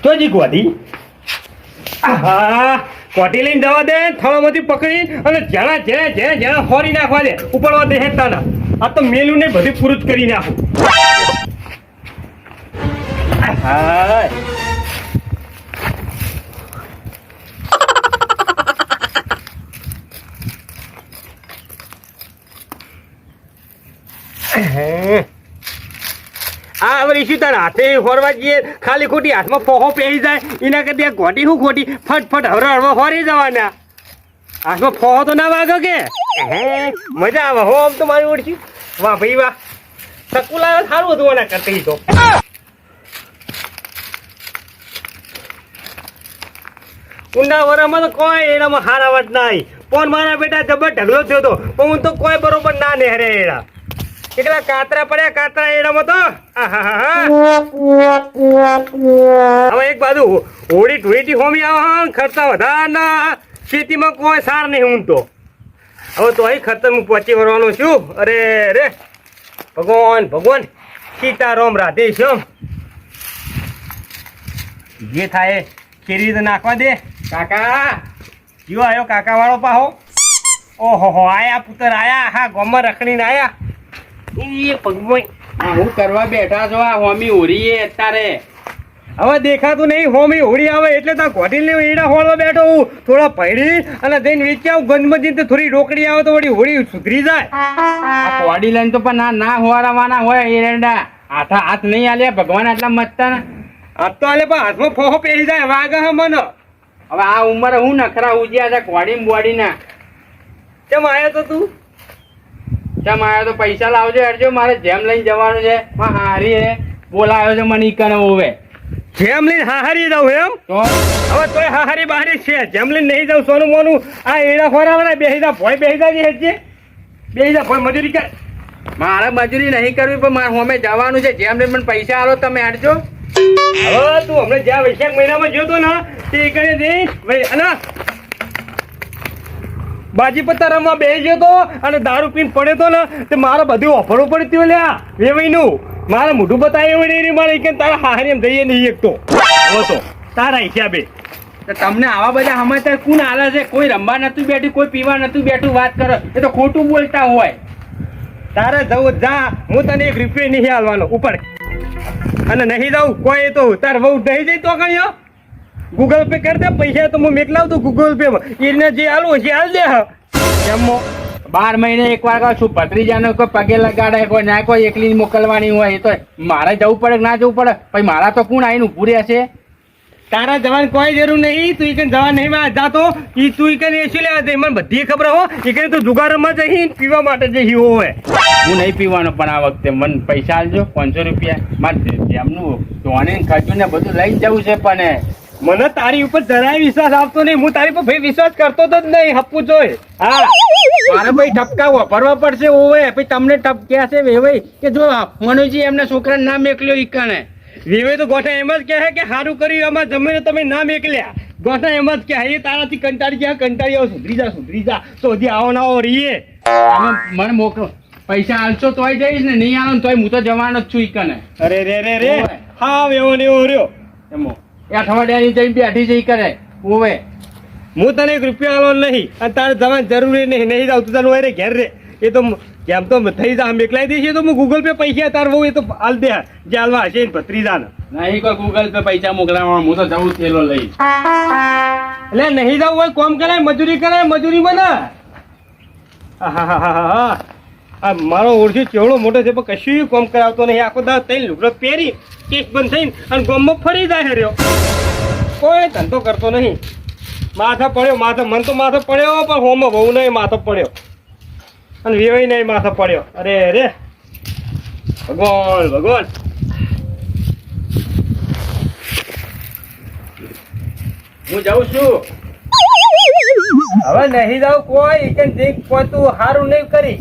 તો જી ગોધી હા કોટી લઈને જવા દે થળામાંથી પકડી અને જ્યાં હોરી નાખવા દે ઉપડવા દે હેતા ના આ તો મેલું ને બધી પૂરું જ કરી નાખું હા આ હવે શું તારા હાથે હોરવા જઈએ ખાલી ખોટી હાથમાં પોહો પહેરી જાય એના કરતા ઘોટી શું ખોટી ફટફટ હરવા હોરી જવાના હાથમાં પોહો તો ના વાગે કે હે મજા આવે હો આમ તો મારી ઓળખી વાહ ભાઈ વાહ સકુલા સારું હતું એના કરતી તો ઊંડા વરામાં તો કોઈ એનામાં હારા વાત નહીં પણ મારા બેટા જબર ઢગલો થયો હતો પણ હું તો કોઈ બરોબર ના નેહરે એના એકલા કાતરા પડ્યા કાતરા એડામાં તો હવે એક બાજુ હોળી ઢોળી હોમી આવા ખર્ચા વધારના ખેતીમાં કોઈ સાર નહીં હું તો હવે તો અહીં ખર્ચા હું પહોંચી વળવાનો છું અરે રે ભગવાન સીતારામ રાધે શ્યામ જે થાય કેરી તો નાખવા દે કાકા કયો આવ્યો કાકા વાળો પાહો ઓહો આયા પુત્ર આયા હા ગોમાં રખડીને આયા હું કરવા બેઠા છો આ હોમી હોરી અત્યારે હવે દેખાતું નહીં હોમી હોળી આવે એટલે તો ઘોટીને એડા હોળવા બેઠો હું થોડા પૈડી અને જઈને વેચી આવું ગંજમાં જઈને થોડી રોકડી આવે તો વળી હોળી સુધરી જાય આ કોડી લઈને તો પણ ના હોવાના હોય એરંડા હાથ નહીં આલ્યા ભગવાન આટલા મતતા ને આ તો આલે પણ હાથમાં ફોહો પહેરી જાય વાગે હે મને હવે આ ઉંમરે હું નખરા ઉજ્યા છે કોડી બોડીના કેમ આવ્યો તો તું ચમ આવ્યો તો પૈસા લાવજો હેડજો મારે જેમ લઈને જવાનું છે હારી હે બોલાયો છે મને ઈકને હોવે જેમ લઈને હાહારી જાઉં એમ તો હવે તોય હાહારી બહારી છે જેમ લઈને નહીં જાઉં સોનું મોનું આ એડા ખોરાવાના બેસી જા ભોય બેસી જા હેજે બેસી જા ભોય મજૂરી કર મારે મજૂરી નહીં કરવી પણ મારે હોમે જવાનું છે જેમ લઈને મને પૈસા આલો તમે હેડજો હવે તું હમણાં જ્યાં વૈશાખ મહિનામાં જોતો ને તે કરે જઈ ભાઈ અને બાજી પત્તા રમવા બેસી ગયો તો અને દારૂ પીને પડે તો ને તે મારે બધું ઓફરવું પડતું લ્યા વેવાઈનું મારે મોઢું બતાવ્યું નહીં મારે કે તારા હારી એમ જઈએ નહીં એક તો હવે તો તારા હિસાબે તો તમને આવા બધા સમાચાર કોણ આલે છે કોઈ રમવા નતું બેઠું કોઈ પીવા નતું બેઠું વાત કરો એ તો ખોટું બોલતા હોય તારે જવું જા હું તને એક રૂપિયો નહીં હાલવાનો ઉપર અને નહીં જાઉં કોઈ તો તાર બહુ નહીં જઈ તો કયો ગૂગલ પે કરી દે પૈસા તો હું મેકલાવ તો ગૂગલ પે માં એને જે હાલવું છે હાલ દે એમ 12 મહિને એકવાર કહું છું ભત્રીજાને કોઈ પગે લગાડે કોઈ ના કોઈ એકલી મોકલવાની હોય એ તો મારે જવું પડે ના જવું પડે પછી મારા તો કોણ આવીને ઉભું રહેશે તારા જવાની કોઈ જરૂર નહીં તું ઈકન જવા નહીં જાતો ઈ તું ઈકન એસી લેવા દે મને બધી ખબર હો ઈકન તું જુગારમાં જઈ પીવા માટે જઈ હોય હું નહીં પીવાનો પણ આ વખતે મને પૈસા આલજો 500 રૂપિયા મારે એમનું ધોને ખર્ચું ને બધું લઈને જવું છે પણ મને તારી ઉપર જરાય વિશ્વાસ આપતો નહીં હું તારી પર ભાઈ વિશ્વાસ કરતો તો જ નહીં હપવું જોઈએ હા મારે ભાઈ ઠપકા વાપરવા પડશે ઓવે પછી તમને ઠપક્યા છે વેવાઈ કે જો મનુજી એમને છોકરાને ના મેકલ્યો ઈકાને વિવે તો ગોઠા એમ જ કહે કે સારું કર્યું એમાં જમીને તમે ના મેકલ્યા ગોઠા એમ જ કહે એ તારાથી કંટાળી આવો સુધરી જા તો હજી આવો ના આવો રહીએ મને મોકલો પૈસા આલશો તોય જઈશ ને નહીં આલો તોય હું તો જવાનો જ છું ઈકાને અરે રે હા એવો ને એવો રહ્યો એમો એ અઠવાડિયાની જઈને બેઠી જઈ કરે ઓવે હું તને 1 રૂપિયો આલો નહીં અને તારે જવાની જરૂરી નહીં જાવ તું તારું અરે ઘેર રે એ તો કેમ તો થઈ જા મેકલાઈ દઈશ તો હું ગૂગલ પે પૈસા તાર બહુ એ તો હાલ દે જે હાલવા હશે ભત્રીજાને નહીં કોઈ ગૂગલ પે પૈસા મોકલાવા હું તો જવું થયેલો લઈ એટલે નહીં જવું હોય કોમ કરાય મજૂરી બને આ મારો ઓળખી ચેવડો મોટો છે પણ કશું કોમ કરાવતો નહીં આખો દા તઈ લુગડો પહેરી કેસ બંધ થઈને અને ગામમાં ફરી જાય રહ્યો કોઈ ધંધો કરતો નહીં માથા પડ્યો મન તો માથો પડ્યો પણ હોમાં બહુ નહીં માથો પડ્યો અને વેવાઈ નહીં માથો પડ્યો અરે રે ભગવાન હું જાઉં છું હવે નહીં જાવ કોઈ કોઈ તું સારું નહીં કરી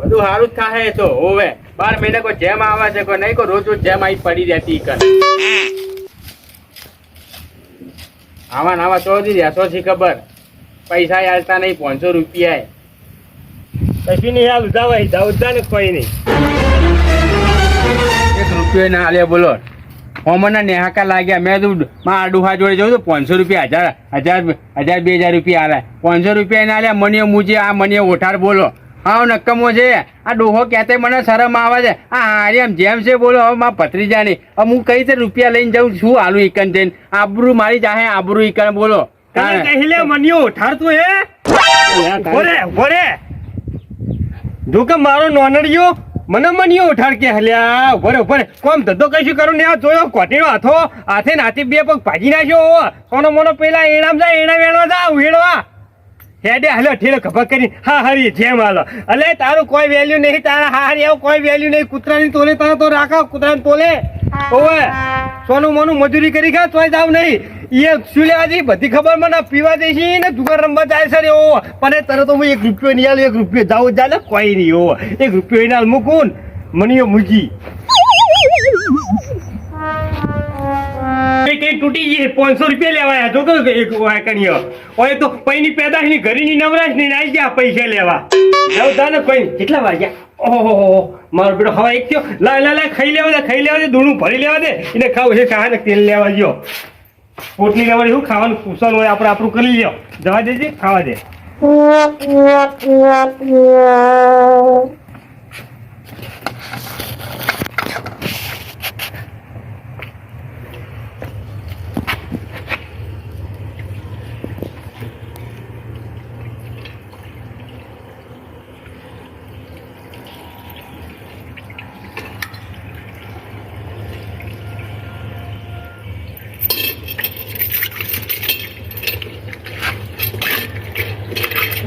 બધું સારું જ થાય તો હોવે 12 મહિને કોઈ જેમ આવે છે કોઈ નહીં કોઈ રોજ જેમ આવી પડી રહેતી ઈકન આવા ચોથી રહેશો છે ખબર પૈસા આલતા નહીં 500 રૂપિયા કશું નહીં હાલ જાવ ને કોઈ નહીં 1 રૂપિયો ના આલે બોલો મને નેહાકા લાગ્યા મેં તું મારા ડુહા જોડે જવું તો 500 રૂપિયા 1000 રૂપિયા આલે 500 રૂપિયા ના આલ્યા મને મુજે આ મને ઓઠાર બોલો હા નક્કમો છે આ ડોહો કહેતે મને શરમ આવે છે આ હારી જેમ છે બોલો હવે મારા ભત્રીજાની હવે હું કઈ રીતે રૂપિયા લઈને જાઉં શું હાલું ઈકન જઈને આબરૂ મારી જાહે આબરૂ ઈકન બોલો કહી લે મનિયો ઠારતું હે ભોરે જો કે મારો નોનડિયો મને મનિયો ઉઠાડ કે હલ્યા ભરે કોમ ધંધો કશું કરું ને આ જોયો કોટીનો હાથે નાથી બે પગ ભાજી નાખ્યો કોનો મોનો પેલા એણામ જાય એણા વેણવા જા વેણવા હેડે હલ્યો ઠેલો ખભા કરી હા હરી જેમ હાલો અલે તારું કોઈ વેલ્યુ નહીં તારા હારી આવું કોઈ વેલ્યુ નહીં કૂતરાની તોલે તારા તો રાખો કૂતરાની તોલે ઓવે સોનું મોનું મજૂરી કરી ખા તોય જાવ નહીં એ શું લેવા જઈ બધી ખબર મને પીવા જઈશી ને જુગાર રમવા જાય છે રે ઓ પણ તરત તો હું 1 રૂપિયો નહીં આલું 1 રૂપિયો જાવ જાલે કોઈ નહીં ઓ 1 રૂપિયો એના મૂકું મનીયો મૂકી કઈ તૂટી ગઈ 500 રૂપિયા લેવાયા જો કે એક વાકણીઓ ઓય તો પૈની પેદાશ ની ઘરની નવરાશ ની આવી ગયા પૈસા લેવા જાવ જાને કોઈ કેટલા વાગ્યા ઓહો મારો બેટો હવા એક થયો લા ખાઈ લેવા દે દૂણું ભરી લેવા દે એને ખાવું છે ખાને તેલ લેવા ગયો પોટલી લેવાની શું ખાવાનું પૂછવાનું હોય આપણે આપણું કરી લ્યો જવા દેજે ખાવા દે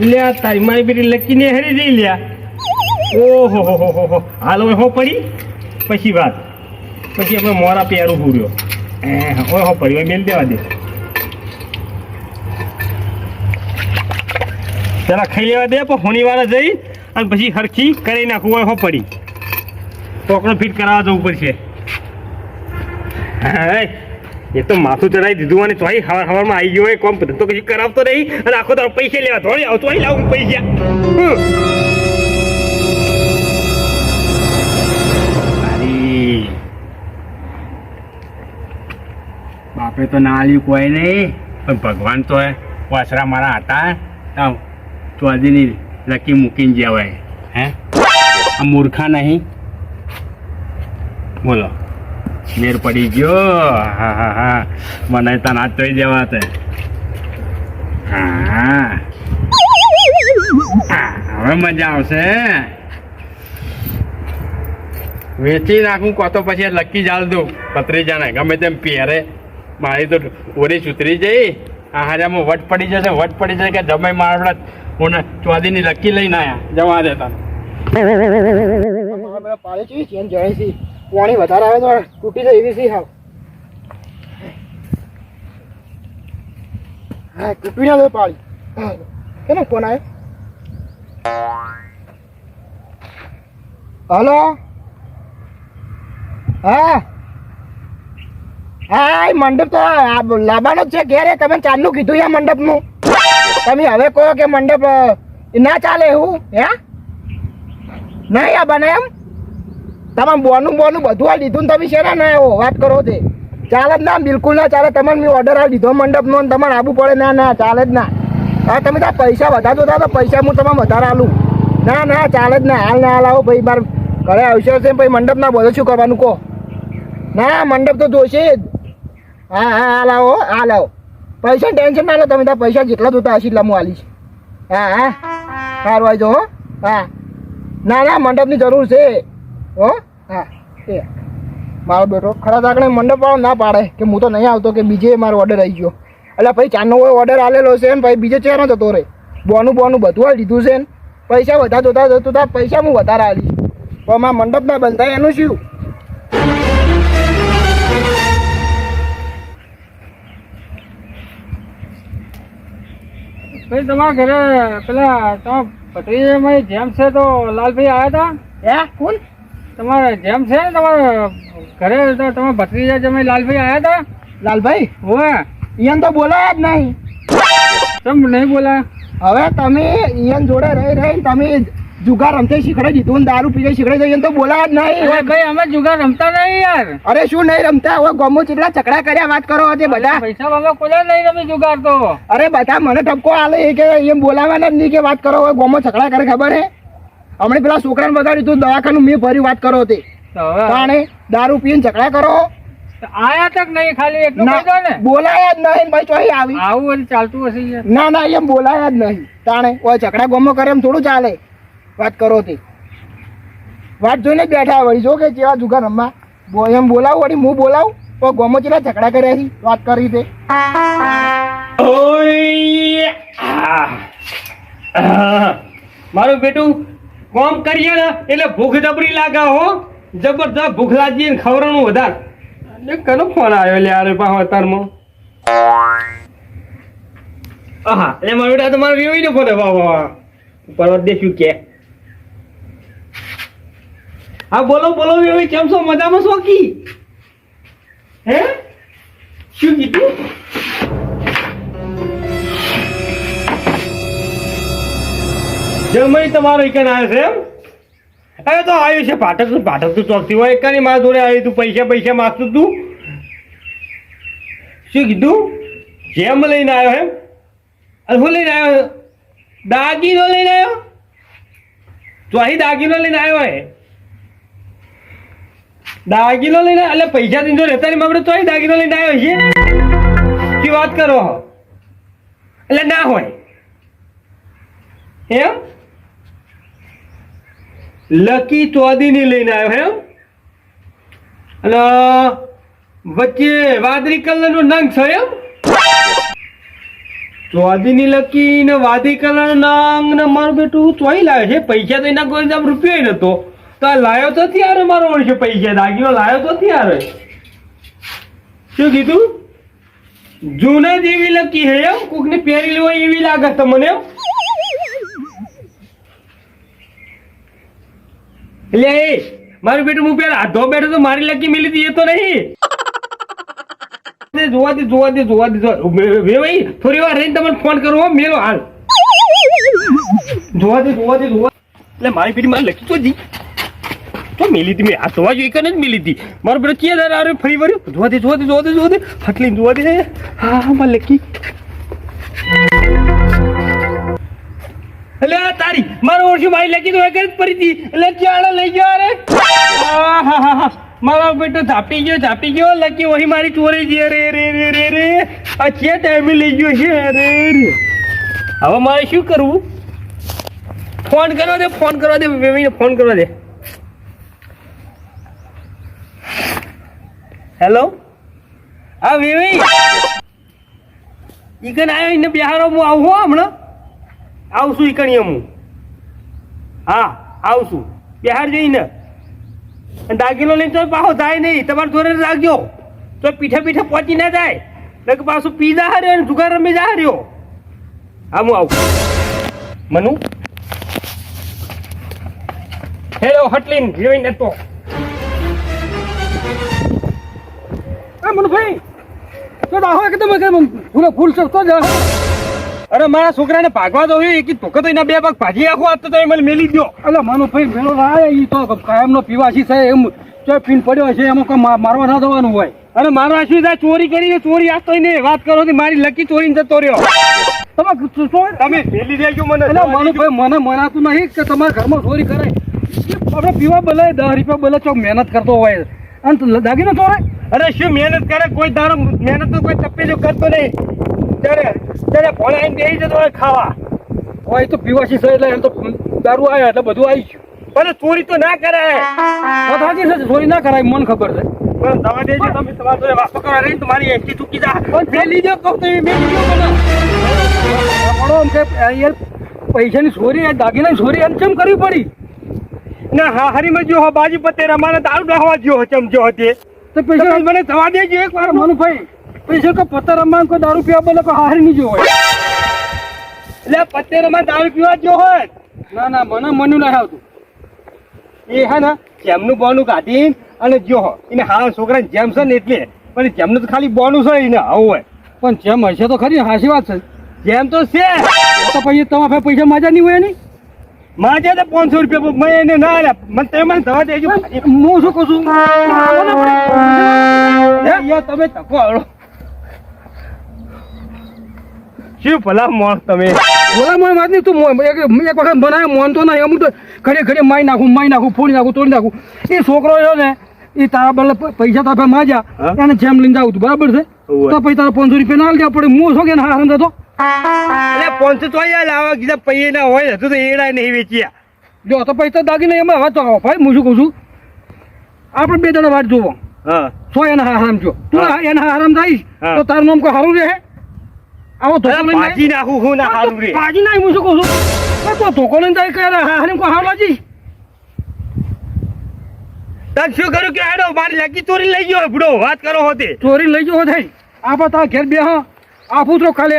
લ્યા તારી મારી બેટી લકી ને હરી જઈ લ્યા ઓહો હાલો હો પડી પછી વાત પછી આપણે મોરા પેરું પૂર્યો ઓય હો પડી મેલ દેવા દે પેલા ખાઈ લેવા દે પણ હોની વાળા જઈ અને પછી હરખી કરી નાખવું હોય હો પડી ટોકડો ફિટ કરાવવા જવું પડશે હા એ તો માથું ચડાવી દીધું અને તોય હવારમાં આવી ગયો હોય કોમ તો કશું કરાવતો નહીં અને આખો તારો પૈસા લેવા થોડી આવતો અહીં લાવું પૈસા બાપે તો ના આલ્યું કોઈ નહીં પણ ભગવાન તો વાસરા મારા હતા ચોધીની લકી મૂકીને જવાય હે આ મૂર્ખા નહીં બોલો મેર પડી ગયો હા મને તને હાથ ધોઈ જવા તે હા હવે મજા આવશે વેચી નાખું કો તો પછી લકી જાળ દઉં પત્રીજાને ગમે તેમ પહેરે મારી તો ઓરી સુતરી જઈ આ હાર્યામાં વટ પડી જશે કે જમાઈ મારા હું ચોધીની લકી લઈને આવ્યા જવા દેતા પાણી ચીવી ચેન જાય છે પાણી વધારે આવે તો તૂટી જાય એવી છે હાવ હા તૂટી ના દે પાણી કેનો ફોન આવ્યો હલો હા હા એ મંડપ તો લાવવાનો જ છે ઘેરે તમે ચાલનું કીધું યા મંડપનું તમે હવે કહો કે મંડપ ના ચાલે એવું હે નહીં આ બને એમ તમે બોનું બધું આ લીધું ને તમે શેના ના આવો વાત કરો તે ચાલે જ ના બિલકુલ ના ચાલે તમને મેં ઓર્ડર આવી દીધો મંડપનો ને તમારે આવવું પડે ના ચાલે જ ના હા તમે ત્યાં પૈસા વધારે જોતા તો પૈસા હું તમને વધારે આલું ના ચાલે જ ના હાલ આવો ભાઈ બાર ઘરે આવશે છે ભાઈ મંડપ ના બધું શું કરવાનું કહો ના મંડપ તો જોશે જ હા હાલ આવો પૈસા ટેન્શન ના લો તમે ત્યાં પૈસા જેટલા જોતા હશે એટલા હું આલીશ હા સારું આવજો હો હા ના મંડપની જરૂર છે હો હા એ મારો બેટો ખરા તાકણે મંડપ વાળો ના પાડે કે હું તો નહીં આવતો કે બીજે મારો ઓર્ડર આવી ગયો એટલે ભાઈ ચારનો ઓર્ડર આલેલો છે ને ભાઈ બીજે ચેનો જતો રહે બોનું બધું આ લીધું છે ને પૈસા વધારે જોતા પૈસા હું વધારે આલીશ પણ મારા મંડપ ના બંધ થાય એનું શું ભાઈ તમારા ઘરે પેલા તમારા ભત્રીજામાં જેમ છે તો લાલભાઈ આવ્યા હતા હે કોણ તમારે જેમ છે ને તમારા ઘરે તો તમારા ભત્રીજા જમાઈ લાલભાઈ આવ્યા હતા લાલભાઈ હોવે ઈયન તો બોલાયા જ નહીં કેમ નહીં બોલા હવે તમે ઈયન જોડે રહી તમે જુગાર રમતે શીખડાઈ દીધું ને દારૂ પીને શીખડાઈ દઈએ તો બોલાય જ નહીં. અરે ભાઈ અમે જુગાર રમતા નહીં યાર. અરે શું નહીં રમતા? હવે ગમો કેટલા ઝઘડા કર્યા વાત કરો આજે બધા. પૈસા વગર કોઈ નહીં રમે જુગાર તો. અરે બધા મને ઠપકો આલે એ કે એમ બોલાવાના જ નહીં કે વાત કરો. હવે ગમો ઝઘડા કરે ખબર હે? હમણાં પેલા છોકરાને બગાડ્યું તું દવાખાનું મેં ભરી વાત કરો તે તાણે દારૂ પીને ઝઘડા કરો. આયા તક નહીં ખાલી એટલું કહી દો ને. બોલાયા જ નહીં ભાઈ. ચોહી આવી આવું વળી ચાલતું હશે યાર. ના ના એમ બોલાયા જ નહીં તાણે. ઓય ઝઘડા ગમો કરે એમ થોડું ચાલે વાત કરો તે. વાત જોઈને જ બેઠા વળી જો કે જેવા જુગાર રમવા એમ બોલાવું વળી હું બોલાવું તો ગમો ચેલા ઝઘડા કર્યા છે વાત કરી તે. ઓય મારું બેટું કોમ કરીએ ને એટલે ભૂખ જબરી લાગે હો. જબરદસ્ત ભૂખ લાગી ને ખવડાવવાનું વધારે. અને કનો ફોન આવ્યો લે અરે પાછો અત્યારમાં. હા એટલે મારો બેટા તમારો વેવી નો ફોન. વાહ વાહ પરવા દેશું કે. હા બોલો બોલો વેવી કેમ છો? મજામાં છો કી? હે શું કીધું? જમણી તમારો એક આવ્યો છે એમ? હવે તો આવ્યું છે પાઠક તું ચોકથી હોય એક મારા જોડે આવ્યું તું પૈસા માગતું તું. શું કીધું? જેમ લઈને આવ્યો એમ? અને શું લઈને આવ્યો? દાગીનો લઈને આવ્યો? તો અહીં દાગીનો લઈને આવ્યો હે? દાગીનો લઈને એટલે પૈસા દીધો રહેતા નહીં આપણે તો અહીં દાગીનો લઈને આવ્યો છે. શું વાત કરો? એટલે ના હોય એમ? લકી ચોદીની લઈને આવ્યો એમ? અને વચ્ચે વાદળી કલરનો નંગ છે એમ? ચોદીની લકી ને વાદળી કલરનો નંગ ને મારું બેટું ચોઈ લાવ્યો છે. પૈસા તો એના કોઈ રૂપિયો નતો તો આ લાયો તો ત્યારે મારો ઓળખ્યો પૈસા દાગીનો લાયો તો ત્યારે. શું કીધું? જૂના જેવી લકી હે એમ? કોકને પહેરેલી હોય એવી લાગે તમને એમ? એટલે એ મારું બેટું હું પેલા હાથો બેઠો તો મારી લકી મિલી હતી એ તો નહીં. જોવા દે ભાઈ થોડી વાર રહીને તમને ફોન કરવો મેલો હાલ. જોવા દે એટલે મારી પેટી મારી લકી તો જી તો મિલી હતી મેં આ જોવા જોઈએ જ મિલી હતી. મારો બેટો કે દર ફરી વર્યું. જોવા દે ફટલી જોવા દે. હા મારી લકી. એટલે તારી મારો ઓળખ્યું મારી લકી તો એક જ પડી હતી એટલે ચાલે લઈ ગયો. અરે મારો બેટો ઝાપી ગયો લકી વહી મારી ચોરી છે. રે આ છે ટાઈમે લઈ ગયો છે. અરે હવે મારે શું કરવું? ફોન કરવા દે વેવીને ફોન કરવા દે. હેલો હા વેવી ઈકન આવ્યો એને બિહારો હું આવું હો હમણાં આવશું ઈકણીએ હું. હા આવશું બિહાર જઈને દાગીનો લઈને તો પાછો જાય નહીં. તમારે જોડે રાખજો તો પીઠે પહોંચી ના જાય ને કે પાછું પીઝા હાર્યો ને જુગાર રમી જા હાર્યો. હા હું આવું. મનુ હેલો હટલીન જોઈને તો મનુભાઈ તો દાહો કે તમે ફૂલ સસ્તો જ. અરે મારા છોકરાને ભાગવા દો એક ધોકો તો એના બે ભાગ ભાજી આખો આજ તો તમે મને મેલી દો. એટલે મનુભાઈ મેલો લાય ઈ તો કાયમનો પીવાસી છે એમ જો પીન પડ્યો છે એમાં કોઈ મારવા ના દેવાનું હોય. અને મારવા શું થાય? ચોરી કરી ચોરી આ તો એને વાત કરો કે મારી લકી ચોરીને જતો રહ્યો. તમે મેલી દેજો મને. એટલે મનુભાઈ મને મનાતું નહીં કે તમારા ઘરમાં ચોરી કરાય. આપણે પીવા બોલે 10 રૂપિયા બોલે ચોક મહેનત કરતો હોય અને દાગીનો ચોરાય. અરે શું મહેનત કરે? કોઈ દારો મહેનત તો કોઈ તપેલો કરતો નહીં. ત્યારે ભોળા આવીને બેસી જતો હોય ખાવા હોય તો પીવાસી છે એટલે એમ તો દારૂ આવ્યા એટલે બધું આવી ગયું. પણ ચોરી તો ના કરાય. ચોરી ના કરાય મને ખબર છે. પણ દવા દેજો તમે તમારા જોડે વાતો કરવા રહી તમારી એસટી ચૂકી જા. મેલી દો કહું તો મેલી દો મને. પૈસાની ચોરી દાગીનાની ચોરી એમ ચમ કરવી પડી? ના હા હરીમાં જો બાજી પતે રમાને દારૂ નાખવા જો ચમજો હતી તો પૈસા મને દવા દેજો એક વાર. મનુભાઈ પૈસા કો પત્તા રમવા કોઈ દારૂ પીવા બોલે કોઈ હારી નહીં જો હોય. એટલે પત્તે રમવા દારૂ પીવા જો હોય. ના મને મનું નહીં આવતું. એ હે ને જેમનું બોનું કાઢી અને જો એને હારા છોકરાને જેમ છે ને એટલે પણ જેમનું તો ખાલી બોનું છે એને આવું હોય. પણ જેમ હશે તો ખરી હાસી વાત છે. જેમ તો છે તો પછી તમારે પૈસા મજા નહીં હોય નહીં. માજે તો 500 રૂપિયા મેં એને ના આલ્યા મને તે મને દવા દેજો હું શું કહું છું યાર તમે તકો આવડો શું ભલા મોણ તમે બોલા મોય વાત નહીં તું એક વખત બનાવે મોન તો નહીં અમુક તો ઘડે મારી નાખું ફોડી નાખું તોડી નાખું એ છોકરો છે ને એ તારા બદલે પૈસા તારા માજ્યા એને જેમ લઈને જાવ તું બરાબર છે તો પછી તારા 500 રૂપિયા ના દેવા પડે હું શું કે ના હાર થતો એટલે 500 તો અહીંયા લાવવા કીધા પૈયે ના હોય તો એડા નહીં વેચ્યા જો તો પૈસા દાગીને એમાં વાત તો ભાઈ હું શું કહું છું આપણે 2 દાડા વાત જોવો હા 100 એના હારામ જો તું એના હારામ થઈશ તો તારું નામ કોઈ સારું રહે આવો ધોકો લઈને ભાજી નાખું હું ના હારું રે ભાજી નાખ હું શું કહું છું તો ધોકો લઈને જાય કે હારામ કોઈ હારું લાગી તને શું કર્યું કે હેડો મારી લાગી ચોરી લઈ ગયો બુડો વાત કરો હોતે ચોરી લઈ ગયો થઈ આપણે તારા ઘેર બે હા આ પુત્રો કાલે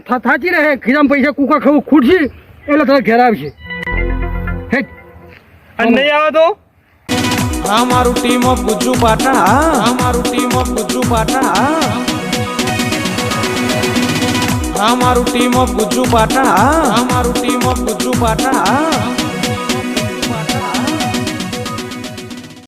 થાચી રહે ખીરામ પૈસા કુકા ખાવું ખૂટશે એટલે તારા ઘેર આવશે હે અને નહીં આવે તો અમારું ટીમ ઓફ ગુજ્જુ પાટણ અમારું ટીમ ઓફ ગુજ્જુ પાટણ અમારું ટીમ ઓફ ગુજ્જુ પાટણ અમારું ટીમ ઓફ ગુજ્જુ પાટણ